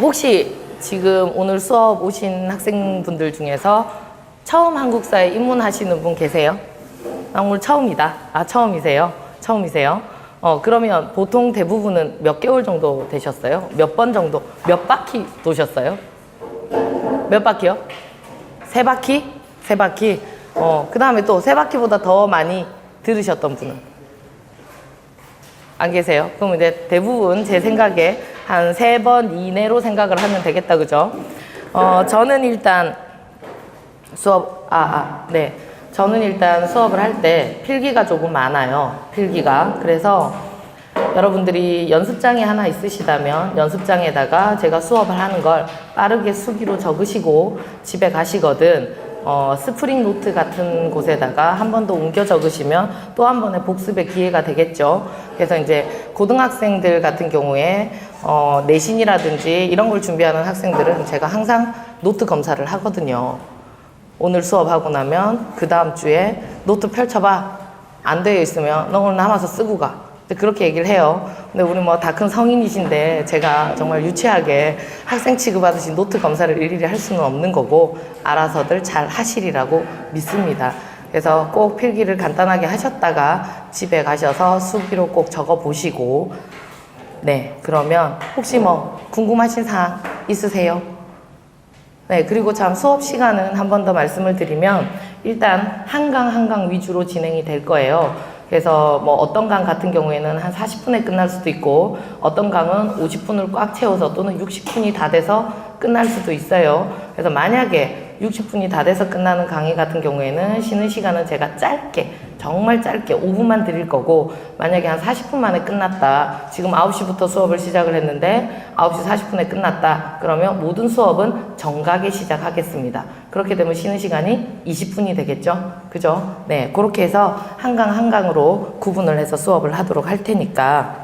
혹시 지금 오늘 수업 오신 학생분들 중에서 처음 한국사에 입문하시는 분 계세요? 오늘 처음이다. 처음이세요? 처음이세요? 그러면 보통 대부분은 몇 개월 정도 되셨어요? 몇 번 정도? 몇 바퀴 도셨어요? 몇 바퀴요? 세 바퀴? 세 바퀴? 그 다음에 또 세 바퀴보다 더 많이 들으셨던 분은? 안 계세요? 그럼 이제 대부분 제 생각에 한 3번 이내로 생각을 하면 되겠다, 그죠? 저는 일단 저는 일단 수업을 할 때 필기가 조금 많아요. 필기가. 그래서 여러분들이 연습장이 하나 있으시다면 연습장에다가 제가 수업을 하는 걸 빠르게 수기로 적으시고 집에 가시거든 스프링 노트 같은 곳에다가 한 번 더 옮겨 적으시면 또 한 번의 복습의 기회가 되겠죠. 그래서 이제 고등학생들 같은 경우에 내신이라든지 이런 걸 준비하는 학생들은 제가 항상 노트 검사를 하거든요. 오늘 수업하고 나면 그 다음 주에 노트 펼쳐봐. 안 되어 있으면 너 오늘 남아서 쓰고 가. 그렇게 얘기를 해요. 근데 우리 뭐 다 큰 성인이신데 제가 정말 유치하게 학생 취급하듯이 노트 검사를 일일이 할 수는 없는 거고 알아서들 잘 하시리라고 믿습니다. 그래서 꼭 필기를 간단하게 하셨다가 집에 가셔서 수기로 꼭 적어 보시고 네, 그러면 혹시 뭐 궁금하신 사항 있으세요? 네, 그리고 참 수업 시간은 한 번 더 말씀을 드리면 일단 한 강 한 강 위주로 진행이 될 거예요. 그래서 뭐 어떤 강 같은 경우에는 한 40분에 끝날 수도 있고 어떤 강은 50분을 꽉 채워서 또는 60분이 다 돼서 끝날 수도 있어요. 그래서 만약에 60분이 다 돼서 끝나는 강의 같은 경우에는 쉬는 시간은 제가 짧게 정말 짧게 5분만 드릴 거고 만약에 한 40분 만에 끝났다. 지금 9시부터 수업을 시작을 했는데 9시 40분에 끝났다. 그러면 모든 수업은 정각에 시작하겠습니다. 그렇게 되면 쉬는 시간이 20분이 되겠죠? 그죠? 네, 그렇게 해서 한 강 한 강으로 구분을 해서 수업을 하도록 할 테니까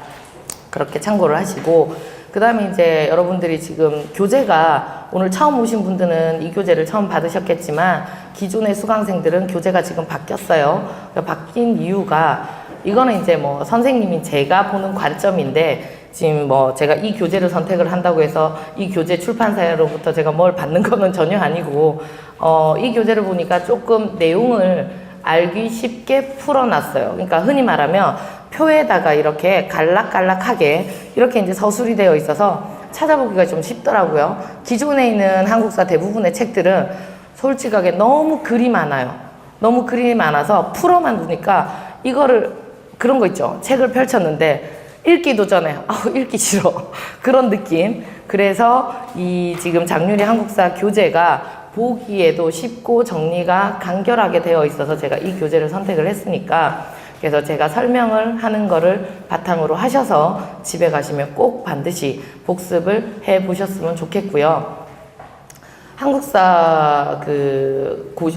그렇게 참고를 하시고 그 다음에 이제 여러분들이 지금 교재가 오늘 처음 오신 분들은 이 교재를 처음 받으셨겠지만 기존의 수강생들은 교재가 지금 바뀌었어요. 바뀐 이유가 이거는 이제 뭐 선생님이 제가 보는 관점인데 지금 뭐 제가 이 교재를 선택을 한다고 해서 이 교재 출판사로부터 제가 뭘 받는 거는 전혀 아니고 이 교재를 보니까 조금 내용을 알기 쉽게 풀어놨어요. 그러니까 흔히 말하면 표에다가 이렇게 갈락갈락하게 이렇게 이제 서술이 되어 있어서 찾아보기가 좀 쉽더라고요. 기존에 있는 한국사 대부분의 책들은 솔직하게 너무 글이 많아요. 너무 글이 많아서 풀어만 두니까 이거를 그런 거 있죠. 책을 펼쳤는데 읽기도 전에 읽기 싫어 그런 느낌. 그래서 이 지금 장유리 한국사 교재가 보기에도 쉽고 정리가 간결하게 되어 있어서 제가 이 교재를 선택을 했으니까 그래서 제가 설명을 하는 거를 바탕으로 하셔서 집에 가시면 꼭 반드시 복습을 해 보셨으면 좋겠고요. 한국사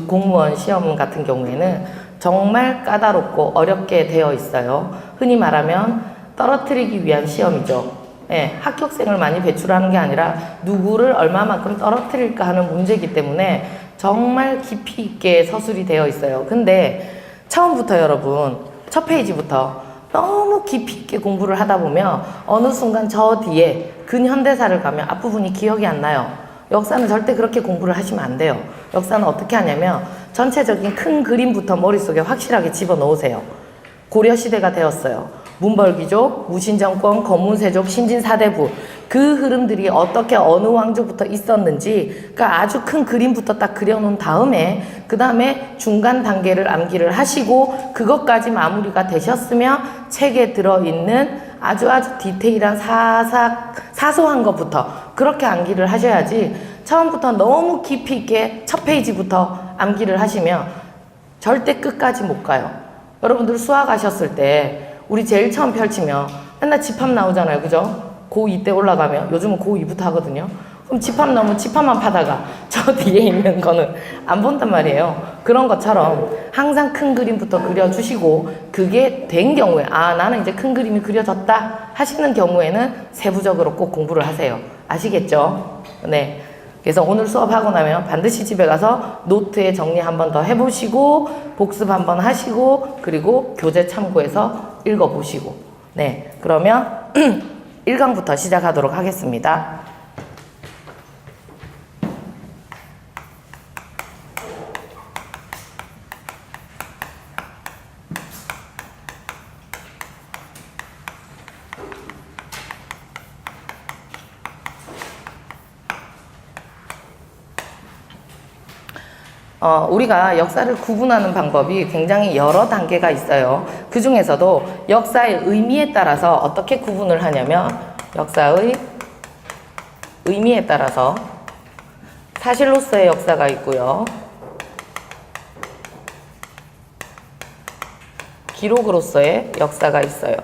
공무원 시험 같은 경우에는 정말 까다롭고 어렵게 되어 있어요. 흔히 말하면 떨어뜨리기 위한 시험이죠. 예, 합격생을 많이 배출하는 게 아니라 누구를 얼마만큼 떨어뜨릴까 하는 문제이기 때문에 정말 깊이 있게 서술이 되어 있어요. 근데 처음부터 여러분 첫 페이지부터 너무 깊이 있게 공부를 하다 보면 어느 순간 저 뒤에 근현대사를 가면 앞부분이 기억이 안 나요. 역사는 절대 그렇게 공부를 하시면 안 돼요. 역사는 어떻게 하냐면 전체적인 큰 그림부터 머릿속에 확실하게 집어넣으세요. 고려시대가 되었어요. 문벌귀족, 무신정권, 검문세족, 신진사대부 그 흐름들이 어떻게 어느 왕조부터 있었는지 그러니까 아주 큰 그림부터 딱 그려놓은 다음에 그 다음에 중간 단계를 암기를 하시고 그것까지 마무리가 되셨으면 책에 들어있는 아주 디테일한 사소한 것부터 그렇게 암기를 하셔야지 처음부터 너무 깊이 있게 첫 페이지부터 암기를 하시면 절대 끝까지 못 가요. 여러분들 수학하셨을 때 우리 제일 처음 펼치면 맨날 집합 나오잖아요. 그죠? 고2 때 올라가면 요즘은 고2부터 하거든요. 그럼 집합 나오면 집합만 파다가 저 뒤에 있는 거는 안 본단 말이에요. 그런 것처럼 항상 큰 그림부터 그려주시고 그게 된 경우에 나는 이제 큰 그림이 그려졌다 하시는 경우에는 세부적으로 꼭 공부를 하세요. 아시겠죠? 네. 그래서 오늘 수업하고 나면 반드시 집에 가서 노트에 정리 한 번 더 해보시고 복습 한 번 하시고 그리고 교재 참고해서 읽어보시고 네, 그러면 1강부터 시작하도록 하겠습니다. 우리가 역사를 구분하는 방법이 굉장히 여러 단계가 있어요. 그 중에서도 역사의 의미에 따라서 어떻게 구분을 하냐면, 역사의 의미에 따라서 사실로서의 역사가 있고요, 기록으로서의 역사가 있어요.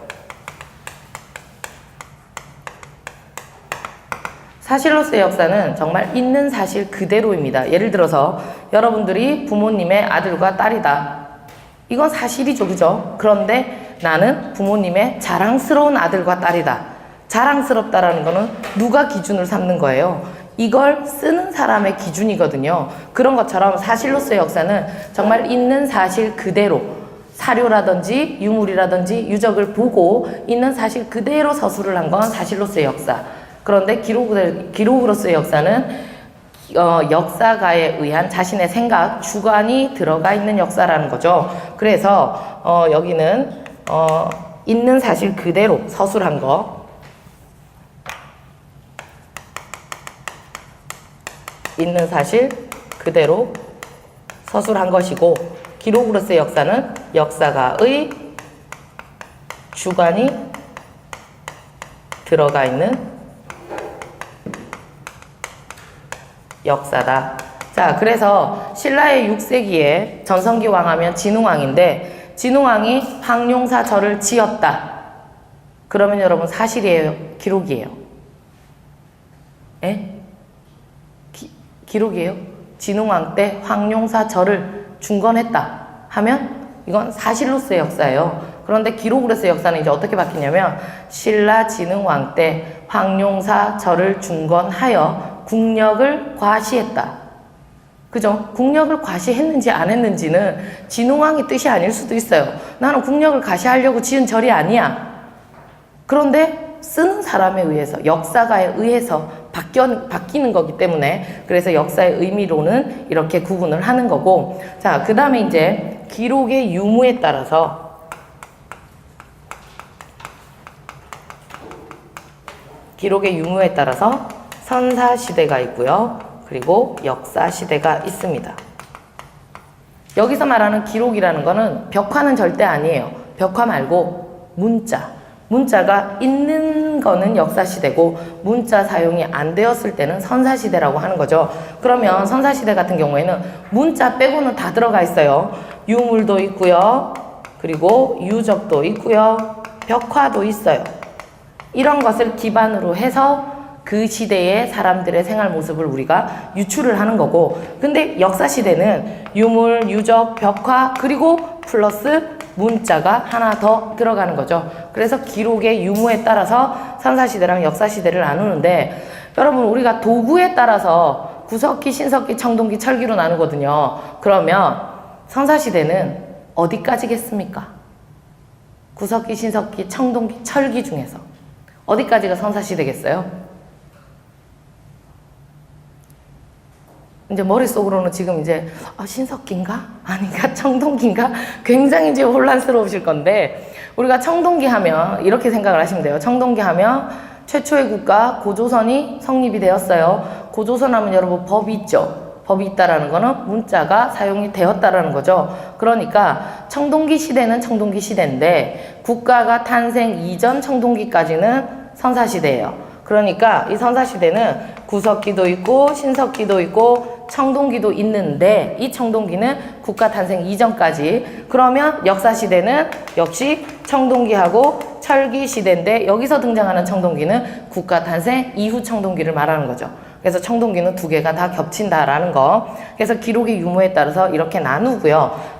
사실로서의 역사는 정말 있는 사실 그대로입니다. 예를 들어서 여러분들이 부모님의 아들과 딸이다. 이건 사실이죠, 그죠? 그런데 나는 부모님의 자랑스러운 아들과 딸이다. 자랑스럽다라는 거는 누가 기준을 삼는 거예요? 이걸 쓰는 사람의 기준이거든요. 그런 것처럼 사실로서의 역사는 정말 있는 사실 그대로, 사료라든지 유물이라든지 유적을 보고 있는 사실 그대로 서술을 한 건 사실로서의 역사. 그런데 기록으로서의 역사는 역사가에 의한 자신의 생각, 주관이 들어가 있는 역사라는 거죠. 그래서 여기는 있는 사실 그대로 서술한 거, 있는 사실 그대로 서술한 것이고, 기록으로서의 역사는 역사가의 주관이 들어가 있는 역사다. 자, 그래서 신라의 6세기에 전성기 왕하면 진흥왕인데, 진흥왕이 황룡사 절을 지었다. 그러면 여러분 사실이에요? 기록이에요? 예? 기록이에요? 진흥왕 때 황룡사 절을 중건했다 하면 이건 사실로서의 역사예요. 그런데 기록으로서의 역사는 이제 어떻게 바뀌냐면, 신라 진흥왕 때 황룡사 절을 중건하여 국력을 과시했다. 그죠? 국력을 과시했는지 안 했는지는 진흥왕의 뜻이 아닐 수도 있어요. 나는 국력을 과시하려고 지은 절이 아니야. 그런데 쓰는 사람에 의해서, 역사가에 의해서 바뀌는 거기 때문에, 그래서 역사의 의미로는 이렇게 구분을 하는 거고, 자, 그 다음에 이제 기록의 유무에 따라서 선사시대가 있고요, 그리고 역사시대가 있습니다. 여기서 말하는 기록이라는 거는 벽화는 절대 아니에요. 벽화 말고 문자가 있는 거는 역사시대고, 문자 사용이 안 되었을 때는 선사시대라고 하는 거죠. 그러면 선사시대 같은 경우에는 문자 빼고는 다 들어가 있어요. 유물도 있고요, 그리고 유적도 있고요, 벽화도 있어요. 이런 것을 기반으로 해서 그 시대의 사람들의 생활 모습을 우리가 유추를 하는 거고, 근데 역사시대는 유물, 유적, 벽화, 그리고 플러스 문자가 하나 더 들어가는 거죠. 그래서 기록의 유무에 따라서 선사시대랑 역사시대를 나누는데, 여러분 우리가 도구에 따라서 구석기, 신석기, 청동기, 철기로 나누거든요. 그러면 선사시대는 어디까지겠습니까? 구석기, 신석기, 청동기, 철기 중에서 어디까지가 선사시대겠어요? 이제 머릿속으로는 지금 이제 신석기인가? 아닌가? 청동기인가? 굉장히 이제 혼란스러우실 건데, 우리가 청동기 하면 이렇게 생각을 하시면 돼요. 청동기 하면 최초의 국가 고조선이 성립이 되었어요. 고조선 하면 여러분 법이 있죠. 법이 있다라는 거는 문자가 사용이 되었다라는 거죠. 그러니까 청동기 시대는 청동기 시대인데, 국가가 탄생 이전 청동기까지는 선사시대예요. 그러니까 이 선사시대는 구석기도 있고 신석기도 있고 청동기도 있는데, 이 청동기는 국가 탄생 이전까지. 그러면 역사시대는 역시 청동기하고 철기 시대인데, 여기서 등장하는 청동기는 국가 탄생 이후 청동기를 말하는 거죠. 그래서 청동기는 두 개가 다 겹친다라는 거. 그래서 기록의 유무에 따라서 이렇게 나누고요.